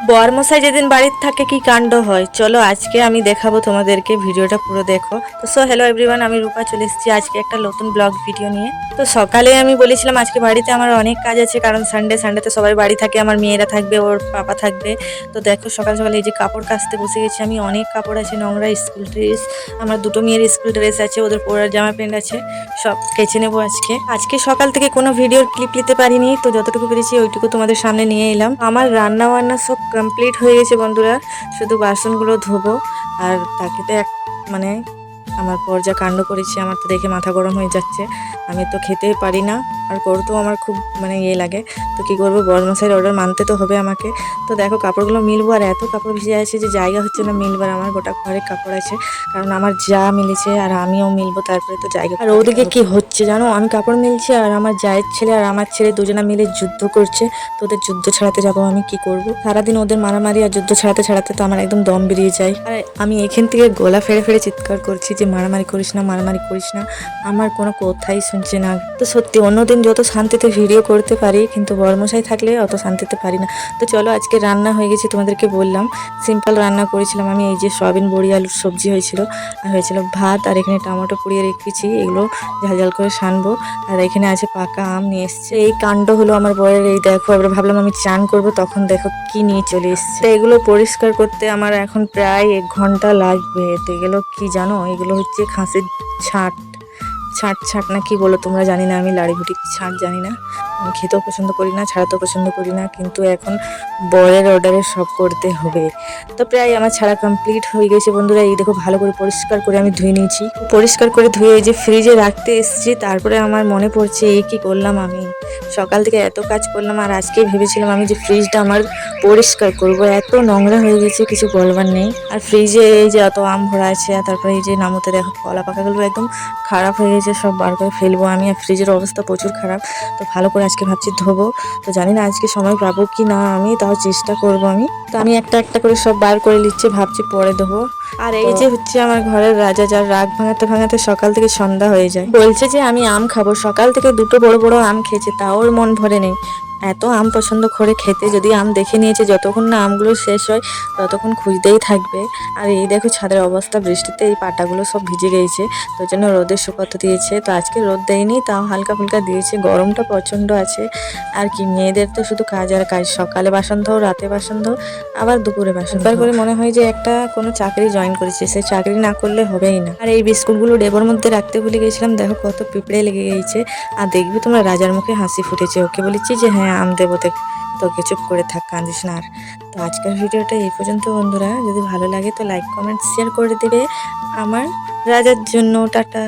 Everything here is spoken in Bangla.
বরমশাই যেদিন বাড়িতে থাকে কি কাণ্ড হয়, চলো আজকে আমি দেখাবো তোমাদেরকে, ভিডিওটা পুরো দেখো। তো হ্যালো এভরিওয়ান, আমি রূপা চলে এসেছি আজকে একটা নতুন ব্লগ ভিডিও নিয়ে। তো সকালে আমি বলেছিলাম আজকে বাড়িতে আমার অনেক কাজ আছে, কারণ সানডেতে সবাই বাড়ি থাকে, আমার মেয়েরা থাকবে, ওর পাপা থাকবে। তো দেখো সকাল সকালে এই যে কাপড় কাচতে বসে গেছি আমি। অনেক কাপড় আছে, নোংরা স্কুল ড্রেস, আমার দুটো মেয়ের স্কুল ড্রেস আছে, ওদের পরার জামা প্যান্ট আছে, সব কেচে নেবো আজকে। আজকে সকাল থেকে কোনো ভিডিওর ক্লিপ নিতে পারিনি, তো যতটুকু পেরেছি ওইটুকু তোমাদের সামনে নিয়ে এলাম। আমার রান্না বান্না সব কমপ্লিট হয়ে গেছে বন্ধুরা, শুধু বাসনগুলো ধোবো। আর তাকে তো মানে আমার পর যা কাণ্ড করেছি, আমার তো দেখে মাথা গরম হয়ে যাচ্ছে। আমি তো খেতেই পারি না, আর করতেও আমার খুব লাগে। তো কি করবো, বরমশাইয়ের অর্ডার মানতে তো হবে আমাকে। তো দেখো কাপড়গুলো মিলবো, আর এত কাপড় ভিজে আছে যে জায়গা হচ্ছে না মিলবার। আমার গোটা ঘরে কাপড় আছে, কারণ আমার যা মিলেছে আর আমিও মিলবো, তারপরে তো জায়গা। আর ওদিকে কি হচ্ছে জানো, আমি কাপড় মিলছি আর আমার জায়ের ছেলে আর আমার ছেলে দুজনা মিলে যুদ্ধ করছে। তো ওদের যুদ্ধ ছাড়াতে যাবো আমি, কি করব। সারাদিন ওদের মারামারি আর যুদ্ধ ছাড়াতে তো আমার একদম দম বেরিয়ে যায়। আর আমি এখান থেকে গলা ফেড়ে ফেড়ে চিৎকার করছি যে মারামারি করিস না, মারামারি করিস না। আমার কোনো কথাই শুনছে না। তো সত্যি অন্যদিন যত শান্তিতে ভিডিও করতে পারি, কিন্তু বরমশাই থাকলে অত শান্তিতে পারি না। তো চলো আজকে রান্না হয়ে গেছে, তোমাদেরকে বললাম সিম্পল রান্না করেছিলাম আমি। এই যে সয়াবিন বড়ি আলুর সবজি হয়েছিল, আর হয়েছিল ভাত, আর এখানে টমেটো পুড়িয়ে রেখেছি, এগুলো ঝাল ঝাল করে সানবো। আর এখানে আছে পাকা আম নিয়ে এসছে। এই কাণ্ড হলো আমার বরের। এই দেখো, এবার ভাবলাম আমি চান করব, তখন দেখো কি নিয়ে চলে এসছে। তো এগুলো পরিষ্কার করতে আমার এখন প্রায় 1 ঘন্টা লাগবে। তো এগুলো কি জানো, এগুলো হচ্ছে খাসির ছাট। ছাট না কি বলো তোমরা জানি না, আমি লাড়ি ঘুটি ছাট জানি না। আমি খেতেও পছন্দ করি না, ছাড়াতেও পছন্দ করি না, কিন্তু এখন বরের অর্ডারে সব করতে হবে। তো প্রায় আমার ছাড়া কমপ্লিট হয়ে গেছে বন্ধুরা। এই দেখো ভালো করে পরিষ্কার করে আমি ধুয়ে নিয়েছি। পরিষ্কার করে ধুয়ে এই যে ফ্রিজে রাখতে এসেছি। তারপরে আমার মনে পড়ছে এই কি করলাম আমি, সকাল থেকে এত কাজ করলাম, আর আজকে ভেবেছিলাম আমি যে ফ্রিজটা আমার পরিষ্কার করব। এত নোংরা হয়ে গেছে কিছু বলবার নেই। আর ফ্রিজে এই যে এত আম ভরা আছে, আর তারপরে এই যে নামতে দেখো কলা পাকাগুলো একদম খারাপ হয়ে গেছে, সব বার করে ফেলবো আমি। আর ফ্রিজের অবস্থা প্রচুর খারাপ। তো ভালো করে আজকে ভাবছি ধোবো। তো জানি না আজকে সময় পাবো কি না, আমি তাও চেষ্টা করব আমি। তো আমি একটা একটা করে সব বার করে নিচ্ছি, ভাবছি পরে দেবো। আর এই যে হচ্ছে আমার ঘরের রাজা, যার রাগ ভাঙাতে ভাঙাতে সকাল থেকে সন্ধ্যা হয়ে যায়। বলছে যে আমি আম খাবো, সকাল থেকে দুটো বড় বড় আম খেয়েছে, তাও ওর মন ভরে নেই। এত আম পছন্দ করে খেতে, যদি আম দেখে নিয়েছে, যতক্ষণ না আমগুলো শেষ হয় ততক্ষণ খুঁজতেই থাকবে। আর এই দেখো ছাদের অবস্থা, বৃষ্টিতে এই পাটাগুলো সব ভিজে গেছে, তো জন্য রোদের শুকাতে দিয়েছে। তো আজকে রোদ দেয়নি, তাও হালকা ফুলকা দিয়েছে। গরমটা প্রচণ্ড আছে। আর কি, মেয়েদের তো শুধু কাজ আর কাজ, সকালে বাসন ধো, রাতে বাসন ধো, আবার দুপুরে বাসন ধো। করে মনে হয় যে একটা কোনো চাকরি জয়েন করেছে, সে চাকরি না করলে হবেই না। আর এই বিস্কুটগুলো ডেবোর মধ্যে রাখতে ভুলে গেছিলাম, দেখো কত পিঁপড়ে লেগে গেছে। আর দেখবি তোমরা রাজার মুখে হাসি ফুটেছে। ওকে বলেছি যে হ্যাঁ আম দেবো, তোকে চুপ করে থাক, কাঁদিস না আর। তো আজকের ভিডিওটা এই পর্যন্ত বন্ধুরা, যদি ভালো লাগে তো লাইক কমেন্ট শেয়ার করে দেবে আমার রাজার জন্য। টাটা।